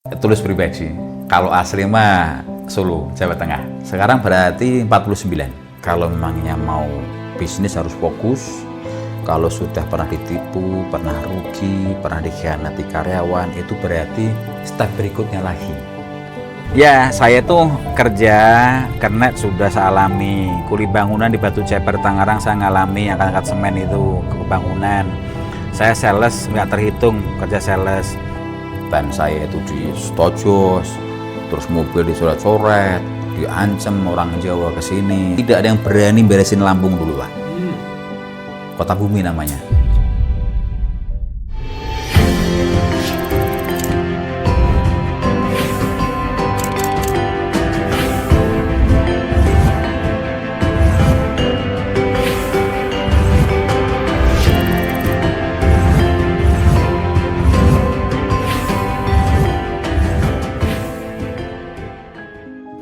Tulis pribadi. Kalau asli mah Solo, Jawa Tengah. Sekarang berarti 49. Kalau memangnya mau bisnis harus fokus. Kalau sudah pernah ditipu, pernah rugi, pernah dikhianati karyawan, itu berarti step berikutnya lagi. Ya, saya tuh kerja kernet sudah saya alami. Kuli bangunan di Batu Ceper Tangerang saya ngalami, angkat-angkat semen itu ke bangunan. Saya sales nggak terhitung kerja sales. Ban saya itu distojos, terus mobil dicoret-coret, diancam orang Jawa ke sini. Tidak ada yang berani beresin Lampung dulu, Pak. Kota Bumi namanya.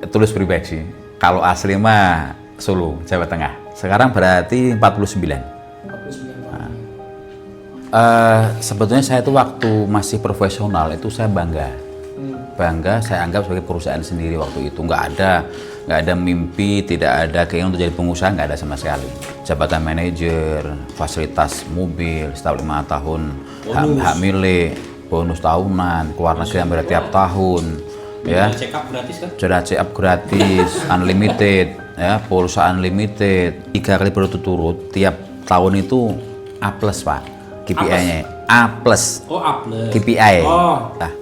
Tulis pribadi. Kalau asli mah Solo, Jawa Tengah. Sekarang berarti 49. Sebetulnya saya itu waktu masih profesional itu saya bangga. Bangga saya anggap sebagai perusahaan sendiri waktu itu. Nggak ada mimpi, tidak ada keinginan untuk jadi pengusaha, nggak ada sama sekali. Jabatan manajer, fasilitas mobil, setiap 5 tahun, hak milik, bonus tahunan, keluar negeri hampir tiap tahun. Ya, check up gratis kan? sudah check up gratis, unlimited, ya, pulsa unlimited, 3 kali berturut-turut, tiap tahun itu A plus, Pak, KPI-nya. A plus. Oh, A plus. KPI. Oh. Nah,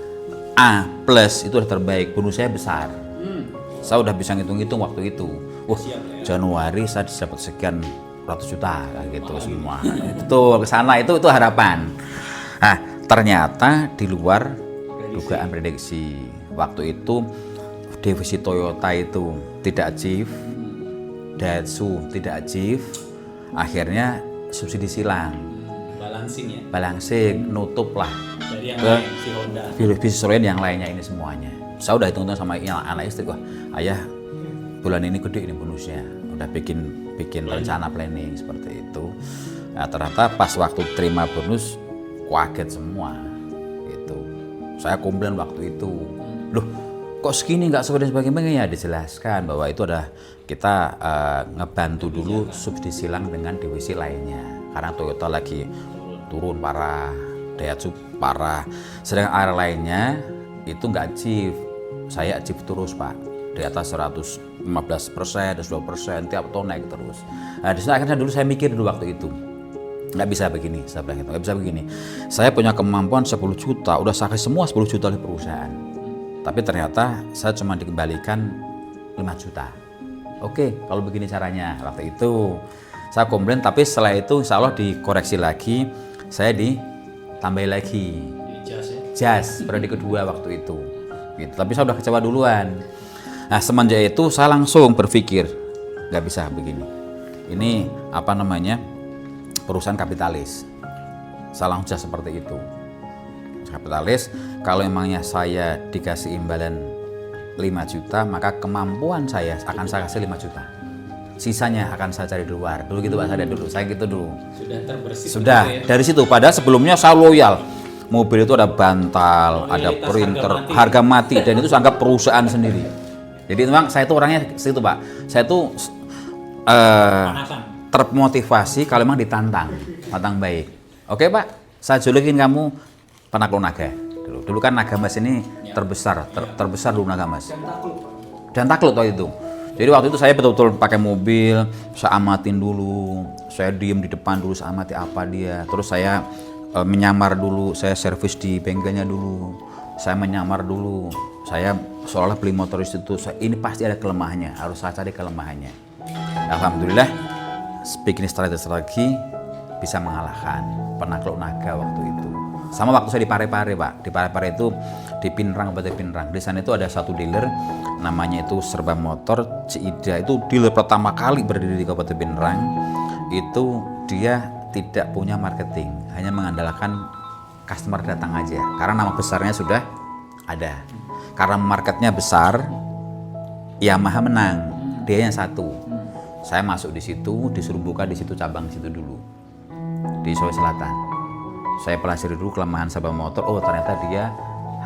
A plus itu udah terbaik, bonus saya besar. Saya udah bisa ngitung-ngitung waktu itu. Wah, Siap, ya. Januari saya dapat sekian ratus juta, kayak gitu semua. Betul, ke sana itu harapan. Nah, ternyata di luar dugaan prediksi. Waktu itu defisit Toyota itu tidak achieve, Daihatsu tidak achieve, akhirnya subsidi silang, Balancing ya. balancing, nutup lah Dari yang ke lain si Honda. bisnis lain yang lainnya ini semuanya. Saya udah hitung-hitung sama anak istri, wah ayah bulan ini gede ini bonusnya, udah bikin rencana planning seperti itu. Nah, ternyata pas waktu terima bonus kaget semua gitu. Saya komplain waktu itu, loh kok segini nggak sesuai dan sebagainya. Ya dijelaskan bahwa itu adalah kita ngebantu dulu subsidi silang dengan divisi lainnya karena Toyota lagi turun parah, Daihatsu parah, sedangkan area lainnya itu nggak achieve. Saya achieve terus, Pak, di atas 115%, 2% tiap tahun naik terus. Nah, di sana akhirnya dulu saya mikir dulu waktu itu, nggak bisa begini, saya bilang gitu, nggak bisa begini. Saya punya kemampuan 10 juta, udah saya kasih semua 10 juta oleh perusahaan. Tapi ternyata saya cuma dikembalikan 5 juta. Oke, kalau begini caranya. Waktu itu saya komplain, tapi setelah itu insya Allah dikoreksi lagi, saya ditambahin lagi. Jas ya. Jas, periode kedua waktu itu. Gitu. Tapi saya udah kecewa duluan. Nah, semenjak itu saya langsung berpikir, nggak bisa begini. Ini apa namanya, perusahaan kapitalis. Saya langsung seperti itu. Kapitalis, kalau emangnya saya dikasih imbalan 5 juta, maka kemampuan saya akan saya kasih 5 juta. Sisanya akan saya cari di luar. Dulu gitu Pak, saya gitu dulu. Sudah terbersih. Sudah, begitu ya? dari situ. Padahal sebelumnya saya loyal. Mobil itu ada bantal, ada Loyalitas printer, harga harga mati, dan itu anggap perusahaan sendiri. Jadi memang saya itu orangnya situ, Pak. Saya itu Panasan. termotivasi kalau memang ditantang baik. Oke, Pak, saya julukin kamu penakluk naga. Dulu kan naga mas ini terbesar, terbesar dulu naga mas. Dan takluk waktu itu. Jadi waktu itu saya betul-betul pakai mobil, saya amatin dulu, saya diem di depan dulu, saya amati apa dia. Terus saya menyamar dulu, saya servis di bengkelnya dulu, saya menyamar dulu, saya seolah beli motor itu, ini pasti ada kelemahannya, harus saya cari kelemahannya. Alhamdulillah, bikin strategi bisa mengalahkan penakluk naga waktu itu. Sama waktu saya di Parepare, Pak. Di Parepare itu di Pinrang, Kabupaten Pinrang. Di sana itu ada satu dealer, namanya itu Serba Motor Ciida. Itu dealer pertama kali berdiri di Kabupaten Pinrang. Itu dia tidak punya marketing, hanya mengandalkan customer datang aja. Karena nama besarnya sudah ada. Karena marketnya besar, Yamaha menang. Dia yang satu. Saya masuk di situ, disuruh buka di situ cabang situ dulu. Di Sulawesi Selatan. Saya pelajari dulu kelemahan Serba Motor. Oh, ternyata dia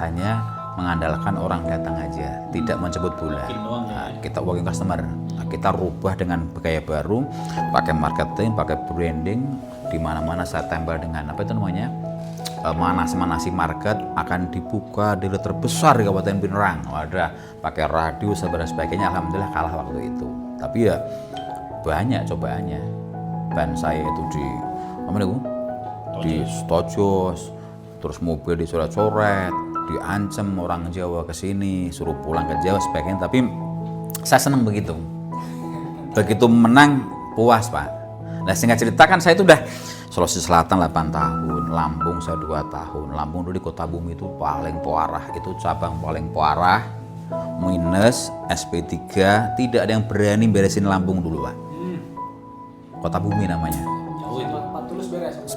hanya mengandalkan orang datang aja, tidak menjemput bola. Nah, kita walking customer. Nah, kita rubah dengan gaya baru, pakai marketing, pakai branding, di mana-mana saya tempel dengan apa itu namanya? Manasi market akan dibuka dealer terbesar di Kabupaten Pinerang. Wadah, pakai radio dan sebagainya. Alhamdulillah kalah waktu itu. Tapi ya banyak cobaannya. Ban saya itu di stojos, terus mobil dicoret-coret, diancam orang Jawa ke sini, suruh pulang ke Jawa sebagainya. Tapi saya senang begitu. Begitu menang puas, Pak. Nah, singkat cerita kan saya itu udah Sulawesi Selatan 8 tahun, Lampung saya 2 tahun. Lampung dulu di Kota Bumi itu paling parah, itu cabang paling parah, minus SP3, tidak ada yang berani beresin Lampung dulu, Pak. Kota Bumi namanya. Jauh itu.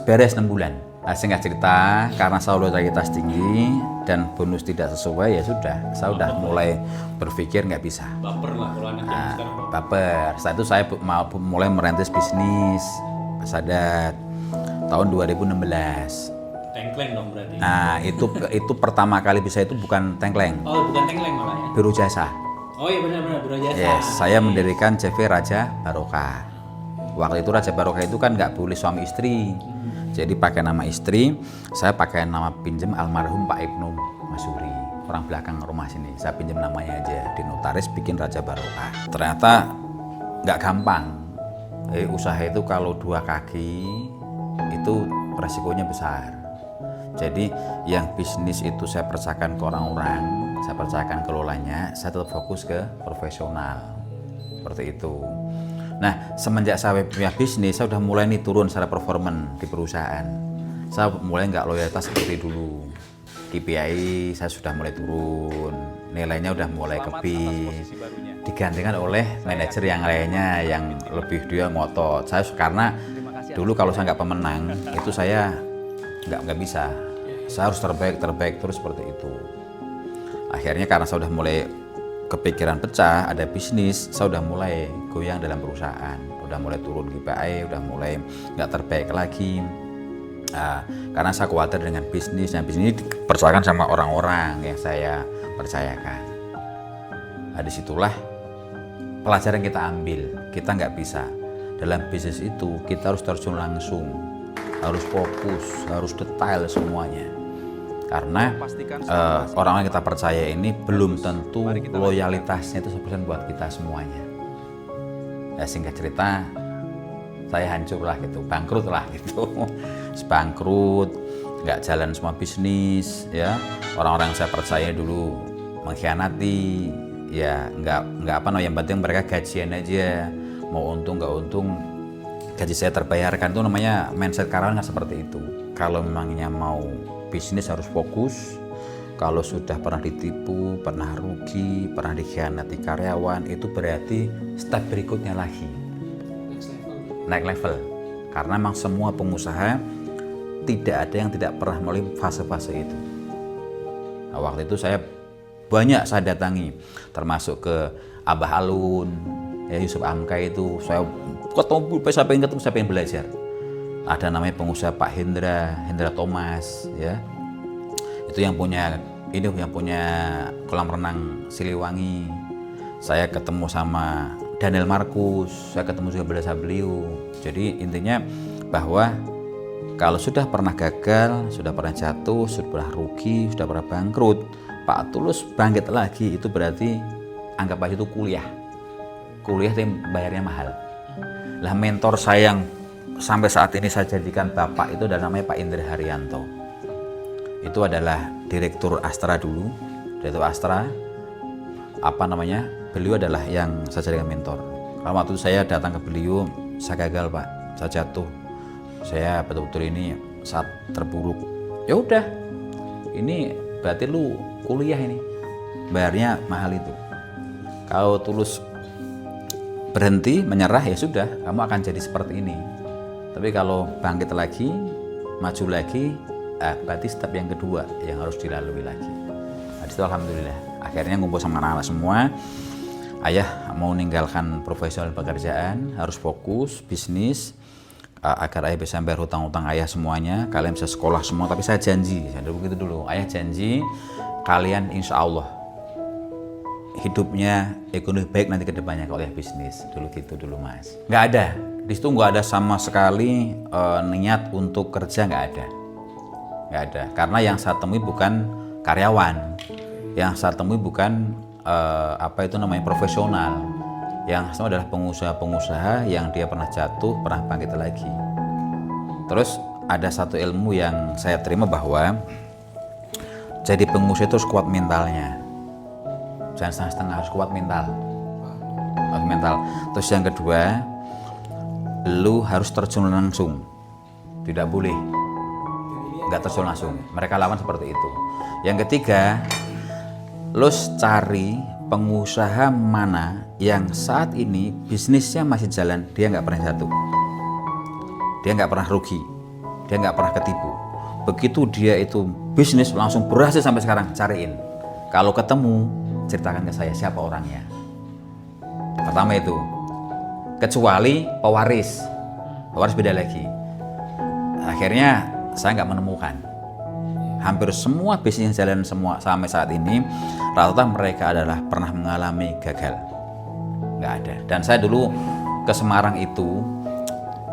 Beres 6 bulan. Nah, singkat cerita, karena saya loyalitas tinggi dan bonus tidak sesuai, ya sudah, saya udah mulai berpikir nggak bisa. Baper lah kalau anak zaman sekarang. Baper. Setelah itu saya mulai merintis bisnis Sadat tahun 2016. Tengkleng dong berarti. Nah, itu pertama kali bisa itu bukan tengkleng, Oh, bukan tengkleng malah ya. biro jasa. Oh iya benar-benar biro jasa. Yes, saya mendirikan CV Raja Barokah. Waktu itu Raja Barokah itu kan nggak boleh suami istri. Jadi pakai nama istri, saya pakai nama pinjam almarhum Pak Ibnu Masuri, orang belakang rumah sini. Saya pinjam namanya aja, di notaris bikin Raja Barokah. Ternyata nggak gampang. Usaha itu kalau 2 kaki itu resikonya besar. Jadi yang bisnis itu saya percayakan ke orang-orang, saya percayakan kelolanya, saya tetap fokus ke profesional. Seperti itu. Nah, semenjak saya punya bisnis, saya udah mulai nih turun secara performan di perusahaan. Saya mulai nggak loyalitas seperti dulu. KPI saya sudah mulai turun, nilainya udah mulai kebit. Digantikan oleh manajer yang lainnya yang lebih dia ngotot. Saya karena dulu kalau saya nggak pemenang, itu saya nggak bisa. Saya harus terbaik terus seperti itu. Akhirnya karena saya udah mulai kepikiran pecah, ada bisnis, saya udah mulai goyang dalam perusahaan, udah mulai turun KPI, udah mulai nggak terbaik lagi. Nah, karena saya khawatir dengan bisnis, dan bisnis ini dipercayakan sama orang-orang yang saya percayakan. Nah, disitulah pelajaran kita ambil, kita nggak bisa. Dalam bisnis itu kita harus terjun langsung, harus fokus, harus detail semuanya. Karena orang yang kita percaya ini belum tentu loyalitasnya itu 100% buat kita semuanya. Ya, singkat cerita, saya hancur lah gitu, bangkrut lah gitu. Bangkrut, nggak jalan semua bisnis, ya. Orang-orang yang saya percaya dulu mengkhianati, ya nggak apa yang penting mereka gajian aja, mau untung nggak untung gaji saya terbayarkan. Itu namanya mindset karyawan nggak seperti itu. Kalau memangnya mau bisnis harus fokus. Kalau sudah pernah ditipu, pernah rugi, pernah dikhianati karyawan, itu berarti step berikutnya lagi naik level. Karena memang semua pengusaha tidak ada yang tidak pernah melalui fase-fase itu. Nah, waktu itu saya banyak saya datangi, termasuk ke Abah Alun, ya Yusuf Amka itu. Saya ketemu, saya pengen belajar. Ada namanya pengusaha Pak Hendra Thomas, ya. Itu yang punya kolam renang Siliwangi. Saya ketemu sama Daniel Markus, saya ketemu juga bersama beliau. Jadi intinya bahwa kalau sudah pernah gagal, sudah pernah jatuh, sudah pernah rugi, sudah pernah bangkrut, Pak Tulus bangkit lagi, itu berarti anggap aja itu kuliah yang bayarnya mahal. Lah mentor saya yang sampai saat ini saya jadikan bapak itu adalah namanya Pak Indra Haryanto. Itu adalah direktur Astra dulu, direktur Astra. Beliau adalah yang saya jadikan mentor. Kalau waktu saya datang ke beliau, saya gagal Pak, saya jatuh. Saya betul-betul ini saat terburuk. Ya udah, ini berarti lu kuliah ini, bayarnya mahal itu. Kalau Tulus berhenti, menyerah, ya sudah, kamu akan jadi seperti ini. Tapi kalau bangkit lagi, maju lagi, berarti step yang kedua yang harus dilalui lagi. Nah, disitu alhamdulillah, akhirnya ngumpul sama anak-anak semua. Ayah mau meninggalkan profesional pekerjaan, harus fokus bisnis, agar ayah bisa bayar hutang-hutang ayah semuanya. Kalian bisa sekolah semua, tapi saya janji, saya begitu dulu. Ayah janji kalian insya Allah hidupnya ekonomi baik nanti ke depannya kalau ya bisnis. Dulu gitu dulu Mas. Nggak ada. Di situ nggak ada sama sekali niat untuk kerja, nggak ada. Nggak ada. Karena yang saya temui bukan karyawan. Yang saya temui bukan profesional. Yang semua adalah pengusaha-pengusaha yang dia pernah jatuh, pernah bangkit lagi. Terus ada satu ilmu yang saya terima bahwa jadi pengusaha itu harus kuat mentalnya. Jangan setengah-setengah, harus kuat mental. Kuat mental. Terus yang kedua, lu harus terjun langsung. Tidak boleh nggak terjun langsung. Mereka lawan seperti itu. Yang ketiga, lu cari pengusaha mana yang saat ini bisnisnya masih jalan, dia nggak pernah jatuh, dia nggak pernah rugi, dia nggak pernah ketipu. Begitu dia itu bisnis langsung berhasil sampai sekarang, cariin. Kalau ketemu, ceritakan ke saya siapa orangnya. Pertama itu, kecuali pewaris beda lagi. Akhirnya saya nggak menemukan. Hampir semua bisnis yang jalan semua sampai saat ini, rata-rata mereka adalah pernah mengalami gagal. Nggak ada. Dan saya dulu ke Semarang itu,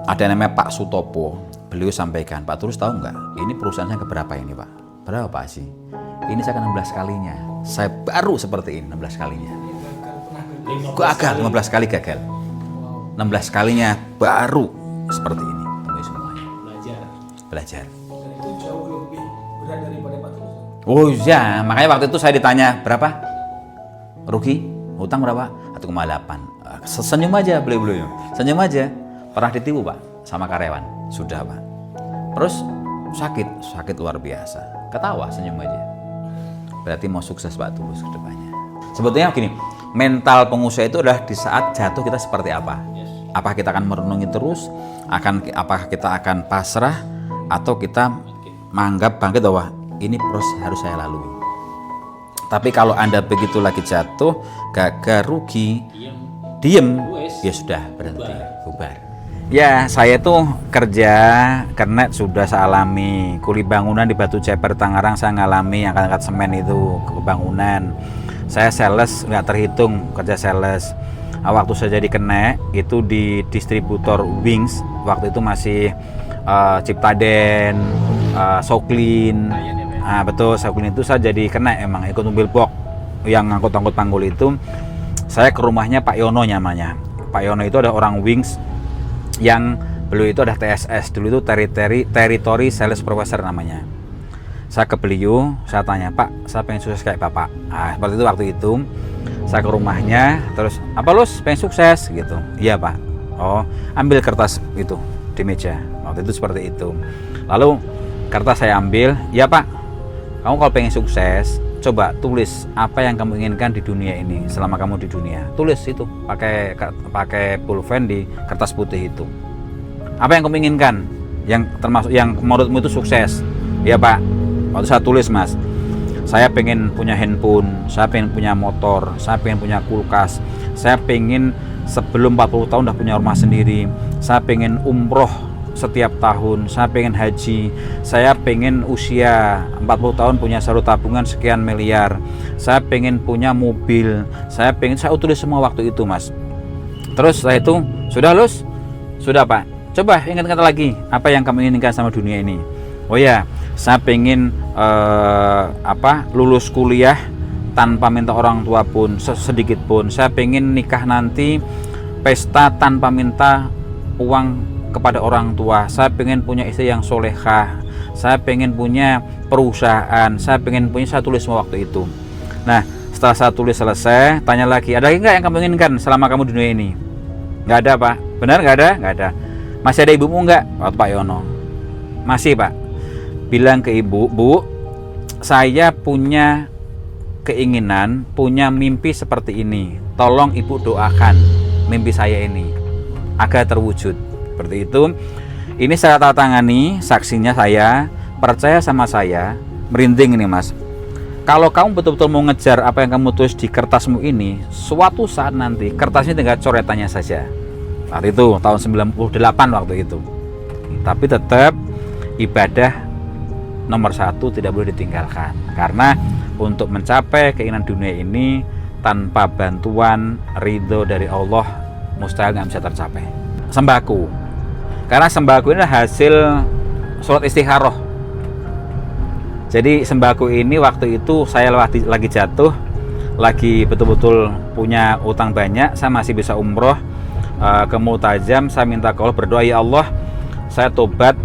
ada yang namanya Pak Sutopo. Beliau sampaikan, Pak Tulus tahu nggak, ini perusahaan saya keberapa ini Pak? Berapa Pak sih? Ini saya ke 16 kalinya. Saya baru seperti ini 16 kalinya. Gagal, 15 kali gagal. 16 kalinya baru seperti ini. Temui semuanya. Belajar. Dan itu jauh lebih berat daripada Pak Tulus. Oh iya, makanya waktu itu saya ditanya berapa? Rugi? Hutang berapa? 1,8. Senyum aja beliau. Senyum aja. Pernah ditipu Pak sama karyawan? Sudah Pak. Terus sakit luar biasa. Ketawa, senyum aja. Berarti mau sukses Pak Tulus ke depannya. Sebetulnya gini, mental pengusaha itu adalah di saat jatuh kita seperti apa? Apakah kita akan merenungi terus? Apakah kita akan pasrah? Atau kita menganggap bangkit bahwa ini proses harus saya lalui. Tapi kalau Anda begitu lagi jatuh, gagal, rugi, diem, ya sudah berhenti, bubar. Ya, saya tuh kerja kernet sudah saya alami. Kuli bangunan di Batu Ceper Tangerang saya ngalami, angkat-angkat semen itu ke bangunan. Saya sales nggak terhitung kerja sales. Waktu saya jadi kenek itu di distributor Wings, waktu itu masih Ciptaden, Soklin. Betul, Soklin itu saya jadi kena emang ikut mobil box yang ngangkut-ngangkut panggul itu. Saya ke rumahnya Pak Yono namanya. Pak Yono itu ada orang Wings yang beliau itu ada TSS, dulu itu Territory Sales Professor namanya. Saya ke beliau, saya tanya, Pak, saya pengen sukses kayak Bapak. Seperti itu waktu itu. Saya ke rumahnya, terus, apa lu pengen sukses gitu? Iya Pak. Oh, ambil kertas itu di meja. Waktu itu seperti itu. Lalu kertas saya ambil, ya Pak, kamu kalau pengen sukses, coba tulis apa yang kamu inginkan di dunia ini selama kamu di dunia. Tulis itu, pakai pulpen di kertas putih itu. Apa yang kamu inginkan? Yang termasuk yang menurutmu itu sukses. Ya Pak. Waktu saya tulis Mas, saya pengen punya handphone, saya pengen punya motor, saya pengen punya kulkas, saya pengen sebelum 40 tahun udah punya rumah sendiri, saya pengen umroh setiap tahun, saya pengen haji, saya pengen usia 40 tahun punya saldo tabungan sekian miliar, saya pengen punya mobil, saya tulis semua waktu itu Mas. Terus setelah itu, sudah Lus? Sudah Pak. Coba ingat-ingat lagi, apa yang kamu inginkan sama dunia ini? Oh ya, saya pengen lulus kuliah tanpa minta orang tua pun sedikit pun. Saya pengen nikah nanti pesta tanpa minta uang kepada orang tua. Saya pengen punya istri yang solehah. Saya pengen punya perusahaan. Saya tulis semua waktu itu. Nah, setelah saya tulis selesai, tanya lagi, ada lagi nggak yang kamu inginkan selama kamu di dunia ini? Nggak ada Pak. Benar nggak ada? Nggak ada. Masih ada ibumu nggak? Waktu Pak Yono. Masih Pak. Bilang ke ibu, Bu, saya punya keinginan, punya mimpi seperti ini. Tolong ibu doakan mimpi saya ini agar terwujud. Seperti itu. Ini saya tanda tangani, saksinya saya, percaya sama saya, merinding ini Mas. Kalau kamu betul-betul mau ngejar apa yang kamu tulis di kertasmu ini, suatu saat nanti kertasnya tinggal coretannya saja. Saat itu tahun 98 waktu itu. Tapi tetap ibadah nomor satu tidak boleh ditinggalkan. Karena untuk mencapai keinginan dunia ini tanpa bantuan ridho dari Allah mustahil nggak bisa tercapai. Sembako, karena sembako ini hasil sholat istikharah. Jadi sembako ini waktu itu saya lagi jatuh, lagi betul-betul punya utang banyak, saya masih bisa umroh ke Mu'tajam. Saya minta ke Allah, berdoa, ya Allah, saya tobat,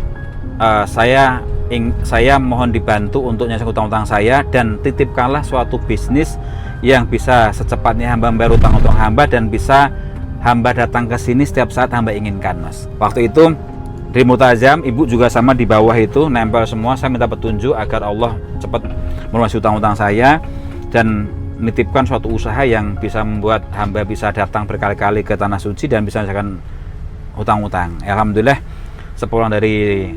saya mohon dibantu untuk nyelesain utang-utang saya, dan titipkanlah suatu bisnis yang bisa secepatnya hamba membayar utang-utang hamba dan bisa hamba datang ke sini setiap saat hamba inginkan, Mas. Waktu itu di Mu'tajam, ibu juga sama di bawah itu nempel semua. Saya minta petunjuk agar Allah cepat melunasi utang-utang saya dan menitipkan suatu usaha yang bisa membuat hamba bisa datang berkali-kali ke Tanah Suci dan bisa menyelesaikan hutang-hutang. Alhamdulillah, sepulang dari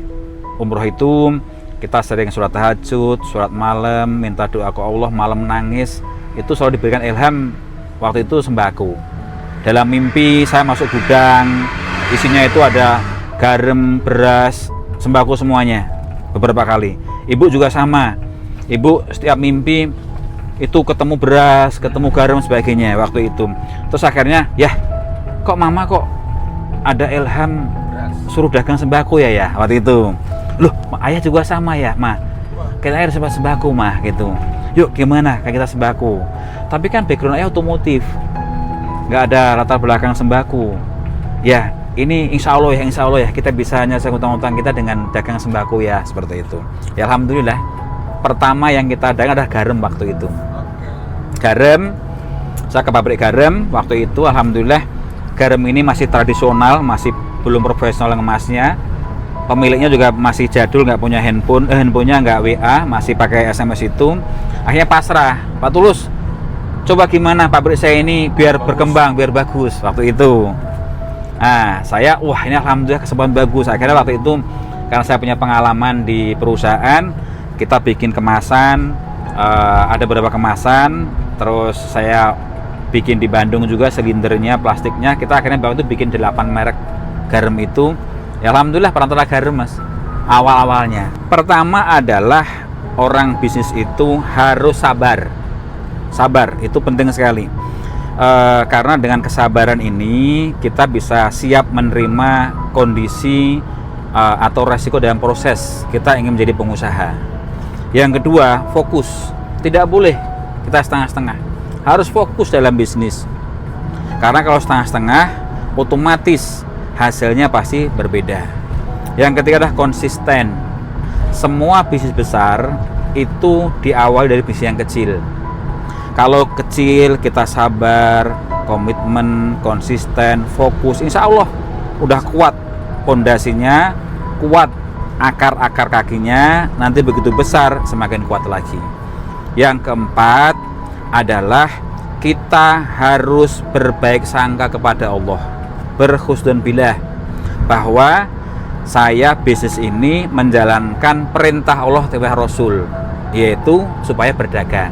umroh itu kita sering sholat tahajud, sholat malam, minta doa ke Allah, malam nangis. Itu selalu diberikan ilham waktu itu sembako. Dalam mimpi saya masuk gudang, isinya itu ada garam, beras, sembako semuanya beberapa kali. Ibu juga sama. Ibu setiap mimpi itu ketemu beras, ketemu garam sebagainya waktu itu. Terus akhirnya, ya kok mama kok ada ilham suruh dagang sembako ya waktu itu. Loh, ayah juga sama ya, Ma. Kita harus sembako, mah gitu. Yuk gimana kayak kita sembako. Tapi kan background ayah otomotif, nggak ada latar belakang sembako. Ya ini insya Allah ya kita bisa nyelesain utang-utang kita dengan dagang sembako ya, seperti itu. Ya alhamdulillah, pertama yang kita dagang adalah garam waktu itu. Garam, saya ke pabrik garam waktu itu. Alhamdulillah garam ini masih tradisional, masih belum profesional ngemasnya. Pemiliknya juga masih jadul, nggak punya handphone, handphonenya nggak WA, masih pakai SMS itu. Akhirnya pasrah, Pak Tulus, coba gimana pabrik saya ini biar berkembang, biar bagus waktu itu. Nah, saya, wah ini alhamdulillah kesempatan bagus. Akhirnya waktu itu karena saya punya pengalaman di perusahaan, kita bikin kemasan, ada beberapa kemasan, terus saya bikin di Bandung juga silindernya, plastiknya. Kita akhirnya waktu itu bikin 8 merek garam itu. Ya alhamdulillah perantara garam, Mas. Awal-awalnya. Pertama adalah orang bisnis itu harus sabar. Sabar itu penting sekali. Karena dengan kesabaran ini kita bisa siap menerima kondisi atau resiko dalam proses kita ingin menjadi pengusaha. Yang kedua, fokus. Tidak boleh kita setengah-setengah. Harus fokus dalam bisnis. Karena kalau setengah-setengah, otomatis hasilnya pasti berbeda. Yang ketiga adalah konsisten. Semua bisnis besar itu diawali dari bisnis yang kecil. Kalau kecil kita sabar, komitmen, konsisten, fokus, insya Allah udah kuat pondasinya, kuat akar-akar kakinya, nanti begitu besar semakin kuat lagi. Yang keempat adalah kita harus berbaik sangka kepada Allah, berhusnul billah, bahwa saya bisnis ini menjalankan perintah Allah dan Rasul, yaitu supaya berdagang.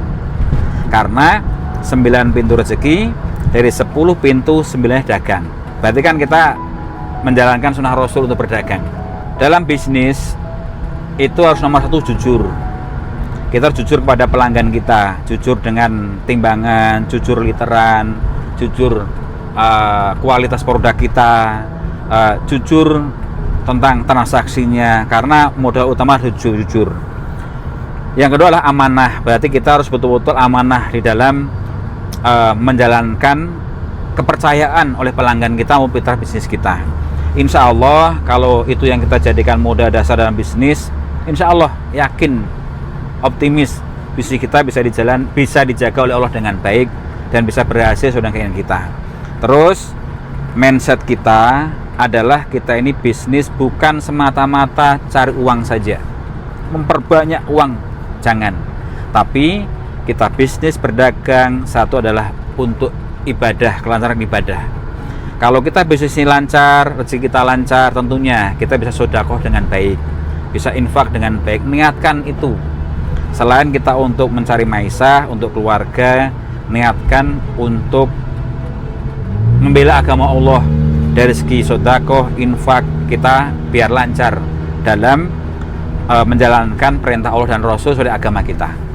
Karena 9 pintu rezeki, dari 10 pintu 9 dagang. Berarti kan kita menjalankan sunnah Rasul untuk berdagang. Dalam bisnis itu harus nomor 1 jujur. Kita harus jujur kepada pelanggan kita, jujur dengan timbangan, jujur literan, jujur kualitas produk kita, jujur tentang transaksinya, karena modal utama harus jujur. Yang kedua adalah amanah. Berarti kita harus betul-betul amanah di dalam menjalankan kepercayaan oleh pelanggan kita maupun mitra bisnis kita. Insya Allah kalau itu yang kita jadikan modal dasar dalam bisnis, insya Allah yakin, optimis bisnis kita bisa dijaga oleh Allah dengan baik dan bisa berhasil sesuai dengan keinginan kita. Terus mindset kita adalah kita ini bisnis bukan semata-mata cari uang saja, memperbanyak uang, jangan. Tapi kita bisnis berdagang satu adalah untuk ibadah, kelancaran ibadah. Kalau kita bisnis ini lancar, rezeki kita lancar, tentunya kita bisa sedekah dengan baik, bisa infak dengan baik. Niatkan itu. Selain kita untuk mencari maisah untuk keluarga, niatkan untuk membela agama Allah. Dari segi sedekah, infak kita biar lancar dalam menjalankan perintah Allah dan Rasul sesuai agama kita.